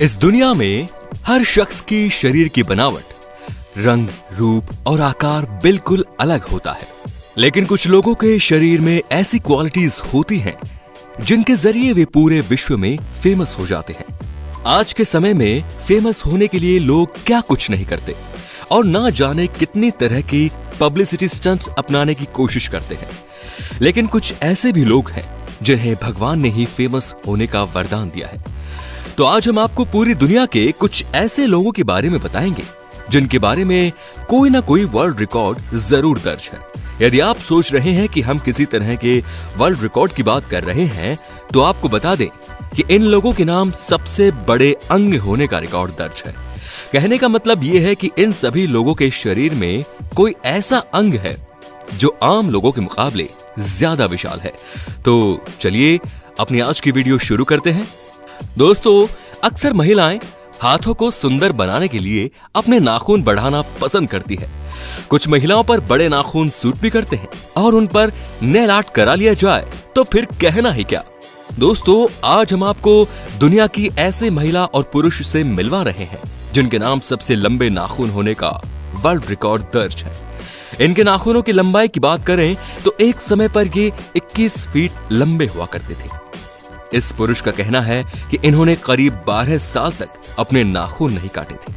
इस दुनिया में हर शख्स की शरीर की बनावट, रंग, रूप और आकार बिल्कुल अलग होता है। लेकिन कुछ लोगों के शरीर में ऐसी क्वालिटीज होती हैं जिनके जरिए वे पूरे विश्व में फेमस हो जाते हैं। आज के समय में फेमस होने के लिए लोग क्या कुछ नहीं करते और ना जाने कितनी तरह की पब्लिसिटी स्टंट्स अपनाने की कोशिश करते हैं। लेकिन कुछ ऐसे भी लोग हैं जिन्हें भगवान ने ही फेमस होने का वरदान दिया है। तो आज हम आपको पूरी दुनिया के कुछ ऐसे लोगों के बारे में बताएंगे जिनके बारे में कोई ना कोई वर्ल्ड रिकॉर्ड जरूर दर्ज है। यदि आप सोच रहे हैं कि हम किसी तरह के वर्ल्ड रिकॉर्ड की बात कर रहे हैं, तो आपको बता दें कि इन लोगों के नाम सबसे बड़े अंग होने का रिकॉर्ड दर्ज है। कहने का मतलब यह है कि इन सभी लोगों के शरीर में कोई ऐसा अंग है जो आम लोगों के मुकाबले ज्यादा विशाल है। तो चलिए अपनी आज की वीडियो शुरू करते हैं। दोस्तों, अक्सर महिलाएं हाथों को सुंदर बनाने के लिए अपने नाखून बढ़ाना पसंद करती है। कुछ महिलाओं पर बड़े नाखून सूट भी करते हैं और उन पर नेल आर्ट करा लिया जाए तो फिर कहना ही क्या। दोस्तों, आज हम आपको दुनिया की ऐसे महिला और पुरुष से मिलवा रहे हैं जिनके नाम सबसे लंबे नाखून होने का वर्ल्ड रिकॉर्ड दर्ज है। इनके नाखूनों की लंबाई की बात करें तो एक समय पर ये 21 फीट लंबे हुआ करते थे। इस पुरुष का कहना है कि इन्होंने करीब 12 साल तक अपने नाखून नहीं काटे थे।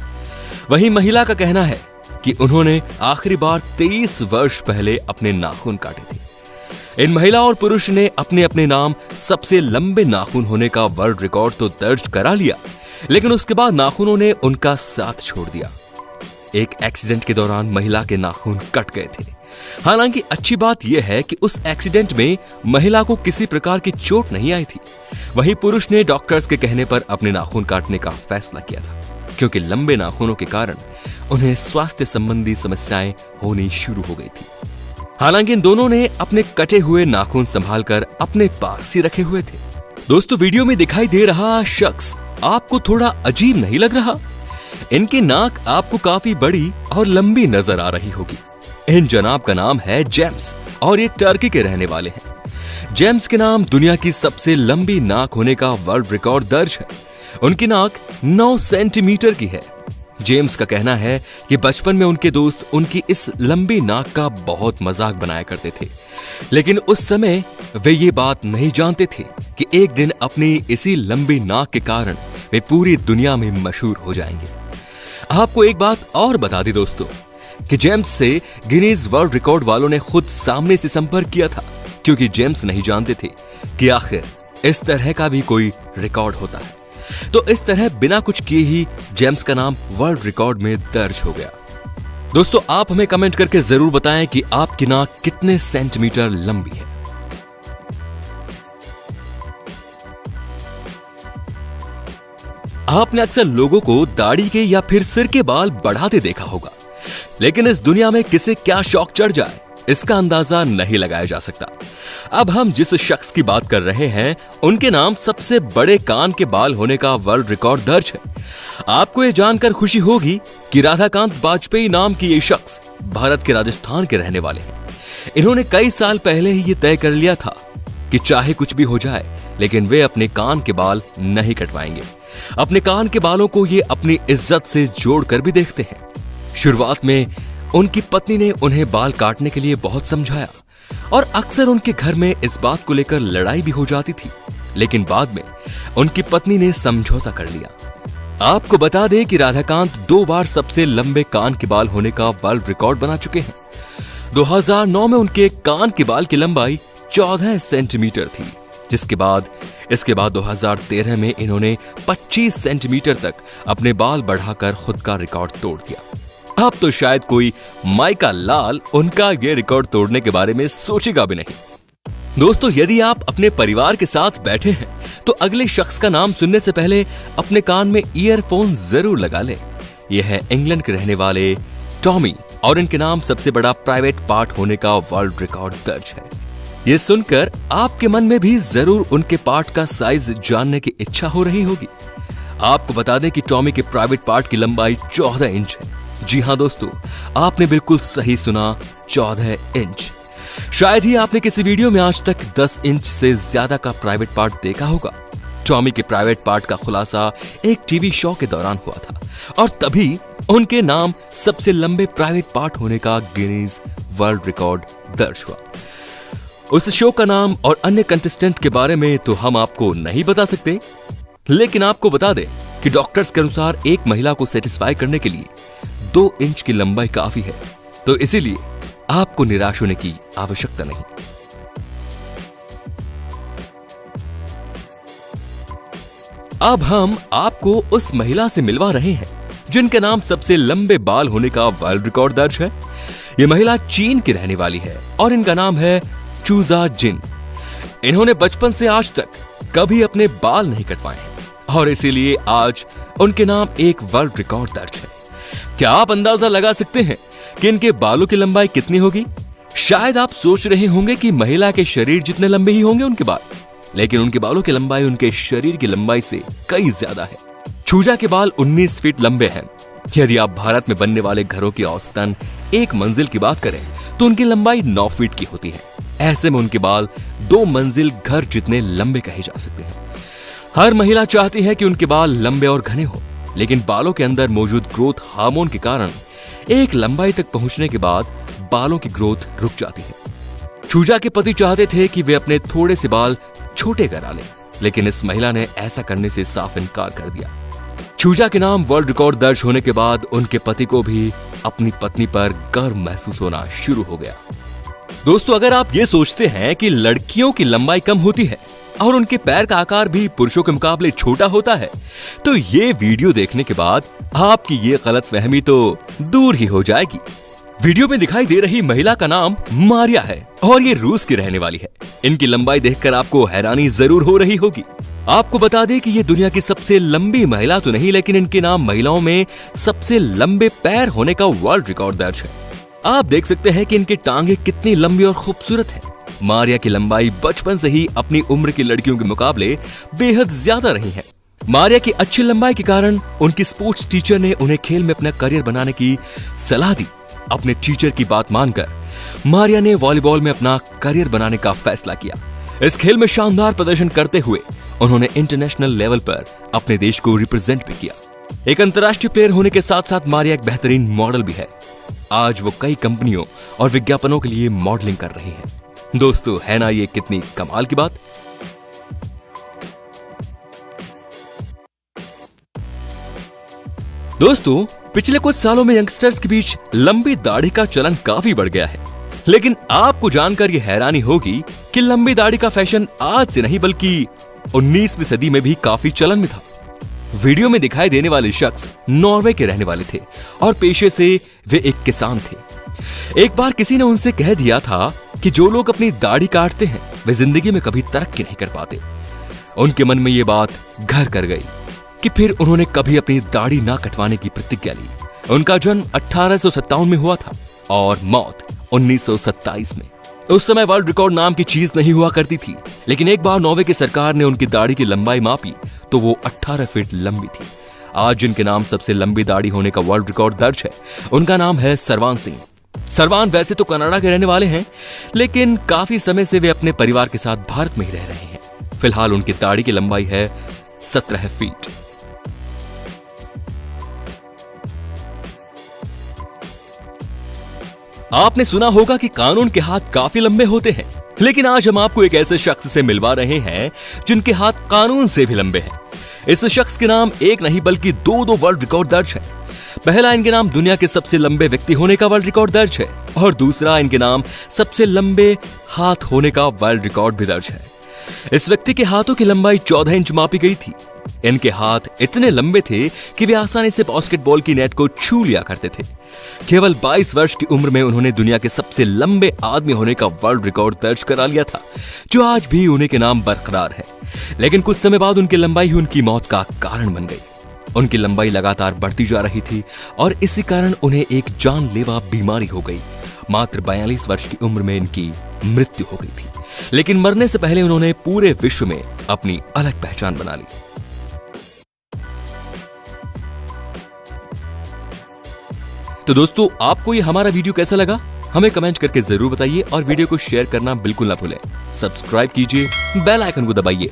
वहीं महिला का कहना है कि उन्होंने आखिरी बार 23 वर्ष पहले अपने नाखून काटे थे। इन महिला और पुरुष ने अपने अपने नाम सबसे लंबे नाखून होने का वर्ल्ड रिकॉर्ड तो दर्ज करा लिया, लेकिन उसके बाद नाखूनों ने उनका साथ छोड़ दिया। एक एक्सीडेंट के दौरान महिला के नाखून कट गए थे। हालांकि अच्छी बात यह है कि उस एक्सीडेंट में महिला को किसी प्रकार की चोट नहीं आई थी। वहीं पुरुष ने डॉक्टर्स के कहने पर अपने नाखून काटने का फैसला किया था, क्योंकि लंबे नाखूनों के कारण उन्हें स्वास्थ्य संबंधी समस्याएं होनी शुरू हो गई थी। हालांकि इन दोनों ने अपने कटे हुए नाखून संभालकर अपने पास ही रखे हुए थे। दोस्तों, वीडियो में दिखाई दे रहा शख्स आपको थोड़ा अजीब नहीं लग रहा? इनकी नाक आपको काफी बड़ी और लंबी नजर आ रही होगी। इन जनाब का नाम है जेम्स और ये टर्की के रहने वाले हैं। जेम्स के नाम दुनिया की सबसे लंबी नाक होने का वर्ल्ड रिकॉर्ड दर्ज है। उनकी नाक 9 सेंटीमीटर की है। जेम्स का कहना है कि बचपन में उनके दोस्त उनकी इस लंबी नाक का बहुत मजाक बनाया करते थे, लेकिन उस समय वे ये बात नहीं जानते थे कि एक दिन अपनी इसी लंबी नाक के कारण वे पूरी दुनिया में मशहूर हो जाएंगे। आपको एक बात और बता दी दोस्तों कि जेम्स से गिनीज वर्ल्ड रिकॉर्ड वालों ने खुद सामने से संपर्क किया था, क्योंकि जेम्स नहीं जानते थे कि आखिर इस तरह का भी कोई रिकॉर्ड होता है। तो इस तरह बिना कुछ किए ही जेम्स का नाम वर्ल्ड रिकॉर्ड में दर्ज हो गया। दोस्तों, आप हमें कमेंट करके जरूर बताएं कि आपकी नाक कितने सेंटीमीटर लंबी है। आपने अक्सर लोगों को दाढ़ी के या फिर सिर के बाल बढ़ाते देखा होगा, लेकिन इस दुनिया में किसे क्या शौक चढ़ जाए इसका अंदाजा नहीं लगाया जा सकता। अब हम जिस शख्स की बात कर रहे हैं, उनके नाम सबसे बड़े कान के बाल होने का वर्ल्ड रिकॉर्ड दर्ज है। आपको यह जानकर खुशी होगी कि राधाकांत वाजपेयी नाम की ये शख्स भारत के राजस्थान के रहने वाले हैं। इन्होंने कई साल पहले ही ये तय कर लिया था कि चाहे कुछ भी हो जाए, लेकिन वे अपने कान के बाल नहीं कटवाएंगे। अपने कान के बालों को ये अपनी इज्जत से जोड़कर भी देखते हैं। शुरुआत में उनकी पत्नी ने उन्हें बाल काटने के लिए बहुत समझाया और अक्सर उनके घर में इस बात को लेकर लड़ाई भी हो जाती थी, लेकिन बाद में उनकी पत्नी ने समझौता कर लिया। आपको बता दें कि राधाकांत 2 बार सबसे लंबे कान के बाल होने का वर्ल्ड रिकॉर्ड बना चुके हैं। 2009 में उनके कान के बाल की लंबाई 14 सेंटीमीटर थी, इसके बाद 2013 में इन्होंने 25 सेंटीमीटर तक अपने बाल बढ़ाकर खुद का रिकॉर्ड तोड़ दिया। अब तो शायद कोई माइका लाल उनका ये रिकॉर्ड तोड़ने के बारे में सोचेगा भी नहीं। दोस्तों, यदि आप अपने परिवार के साथ बैठे हैं तो अगले शख्स का नाम सुनने से पहले अपने कान में ईयरफोन जरूर लगा लें। यह है इंग्लैंड के रहने वाले टॉमी और इनके नाम सबसे बड़ा प्राइवेट पार्ट होने का वर्ल्ड रिकॉर्ड दर्ज है। ये सुनकर आपके मन में भी जरूर उनके पार्ट का साइज जानने की इच्छा हो रही होगी। आपको बता दें कि टॉमी के प्राइवेट पार्ट की लंबाई 14 इंच है। जी हां दोस्तों, आपने बिल्कुल सही सुना, 14 इंच। शायद ही आपने किसी वीडियो में आज तक 10 इंच से ज्यादा का प्राइवेट पार्ट देखा होगा। टॉमी के प्राइवेट पार्ट का खुलासा एक टीवी शो के दौरान हुआ था और तभी उनके नाम सबसे लंबे प्राइवेट पार्ट होने का गिनीज वर्ल्ड रिकॉर्ड दर्ज हुआ। उस शो का नाम और अन्य कंटेस्टेंट के बारे में तो हम आपको नहीं बता सकते, लेकिन आपको बता दें कि डॉक्टर्स के अनुसार एक महिला को सेटिस्फाई करने के लिए 2 इंच की लंबाई काफी है, तो इसीलिए आपको निराश होने की आवश्यकता नहीं। अब हम आपको उस महिला से मिलवा रहे हैं जिनके नाम सबसे लंबे बाल होने का वर्ल्ड रिकॉर्ड दर्ज है। यह महिला चीन की रहने वाली है और इनका नाम है चूजा जिन। इन्होंने बचपन से आज तक कभी अपने बाल नहीं कटवाए हैं और इसीलिए आज उनके नाम एक वर्ल्ड रिकॉर्ड दर्ज है। क्या आप अंदाजा लगा सकते हैं कि इनके बालों की लंबाई कितनी होगी? शायद आप सोच रहे होंगे कि महिला के शरीर जितने लंबे ही होंगे उनके बाल, लेकिन उनके बालों की लंबाई उनके शरीर की लंबाई से कई ज्यादा है। चूजा के बाल 19 फीट लंबे हैं। यदि आप भारत में बनने वाले घरों की औसतन एक मंजिल की बात करें तो उनकी लंबाई 9 फीट की होती है। ऐसे में उनके बाल 2 मंजिल घर जितने लंबे कहे जा सकते हैं। हर महिला चाहती है कि उनके बाल लंबे और घने हो, लेकिन बालों के अंदर मौजूद ग्रोथ हार्मोन के कारण एक लंबाई तक पहुंचने के बाद बालों की ग्रोथ रुक जाती है। चूजा के पति चाहते थे कि वे अपने थोड़े से बाल छोटे करा लें, लेकिन इस महिला ने ऐसा करने से साफ इनकार कर दिया। चूजा के नाम वर्ल्ड रिकॉर्ड दर्ज होने के बाद उनके पति को भी अपनी पत्नी पर गर्व महसूस होना शुरू हो गया। दोस्तों, अगर आप ये सोचते हैं कि लड़कियों की लंबाई कम होती है और उनके पैर का आकार भी पुरुषों के मुकाबले छोटा होता है, तो ये वीडियो देखने के बाद आपकी ये गलतफहमी तो दूर ही हो जाएगी। वीडियो में दिखाई दे रही महिला का नाम मारिया है और ये रूस की रहने वाली है। इनकी लंबाई देखकर आपको हैरानी जरूर हो रही होगी। आपको बता दें कि ये दुनिया की सबसे लंबी महिला तो नहीं, लेकिन इनके नाम महिलाओं में सबसे लंबे पैर होने का वर्ल्ड रिकॉर्ड दर्ज है। आप देख सकते हैं कि इनकी टांगे कितनी लंबी और खूबसूरत है। मारिया की लंबाई बचपन से ही अपनी उम्र की लड़कियों के मुकाबले बेहद ज्यादा रही है। मारिया की अच्छी लंबाई के कारण उनकी स्पोर्ट्स टीचर ने उन्हें खेल में अपना करियर बनाने की सलाह दी। अपने टीचर की बात मानकर मारिया ने वॉलीबॉल में अपना करियर बनाने का फैसला किया। इस खेल में शानदार प्रदर्शन करते हुए उन्होंने इंटरनेशनल लेवल पर अपने देश को रिप्रेजेंट भी किया। एक अंतर्राष्ट्रीय प्लेयर होने के साथ साथ मारिया एक बेहतरीन मॉडल भी है। आज वो कई कंपनियों और विज्ञापनों के लिए मॉडलिंग कर रही हैं। दोस्तों, है ना ये कितनी कमाल की बात। दोस्तों, पिछले कुछ सालों में यंगस्टर्स के बीच लंबी दाढ़ी का चलन काफी बढ़ गया है, लेकिन आपको जानकर यह हैरानी होगी कि लंबी दाढ़ी का फैशन आज से नहीं बल्कि 19वीं सदी में भी काफी चलन में था। वीडियो में दिखाई देने वाले शख्स नॉर्वे के रहने वाले थे और पेशे से वे एक किसान थे। एक बार किसी ने उनसे कह दिया था कि जो लोग अपनी दाढ़ी काटते हैं वे जिंदगी में कभी तरक्की नहीं कर पाते। उनके मन में ये बात घर कर गई कि फिर उन्होंने कभी अपनी दाढ़ी ना कटवाने की प्रतिज्ञा ली। उनका जन्म 1857 में हुआ था और मौत 1927 में। उस समय वर्ल्ड रिकॉर्ड नाम की चीज नहीं हुआ करती थी, लेकिन एक बार नॉर्वे की सरकार ने उनकी दाढ़ी की लंबाई मापी तो वो 18 फीट लंबी थी। आज जिनके नाम सबसे लंबी दाढ़ी होने का वर्ल्ड रिकॉर्ड दर्ज है उनका नाम है सरवान सिंह। सरवान वैसे तो कनाडा के रहने वाले हैं, लेकिन काफी समय से वे अपने परिवार के साथ भारत में ही रह रहे हैं। फिलहाल उनकी दाढ़ी की लंबाई है 17 फीट। आपने सुना होगा कि कानून के हाथ काफी लंबे होते हैं, लेकिन आज हम आपको एक ऐसे शख्स से मिलवा रहे हैं जिनके हाथ कानून से भी लंबे हैं। इस शख्स के नाम एक नहीं बल्कि 2 वर्ल्ड रिकॉर्ड दर्ज है। पहला, इनके नाम दुनिया के सबसे लंबे व्यक्ति होने का वर्ल्ड रिकॉर्ड दर्ज है और दूसरा, इनके नाम सबसे लंबे हाथ होने का वर्ल्ड रिकॉर्ड भी दर्ज है। इस व्यक्ति के हाथों की लंबाई 14 इंच मापी गई थी। इनके हाथ इतने लंबे थे कि वे आसानी से बास्केटबॉल की नेट को छू लिया करते थे। केवल 22 वर्ष की उम्र में उन्होंने दुनिया के सबसे लंबे आदमी होने का वर्ल्ड रिकॉर्ड दर्ज करा लिया था, जो आज भी उन्हीं के नाम बरकरार है। लेकिन कुछ समय बाद उनकी लंबाई ही उनकी मौत का कारण बन गई। उनकी लंबाई लगातार बढ़ती जा रही थी और इसी कारण उन्हें एक जानलेवा बीमारी हो गई। मात्र 42 वर्ष की उम्र में इनकी मृत्यु हो गई थी, लेकिन मरने से पहले उन्होंने पूरे विश्व में अपनी अलग पहचान बना ली। तो दोस्तों, आपको ये हमारा वीडियो कैसा लगा हमें कमेंट करके जरूर बताइए और वीडियो को शेयर करना बिल्कुल ना भूलें। सब्सक्राइब कीजिए, बेल आइकन को दबाइए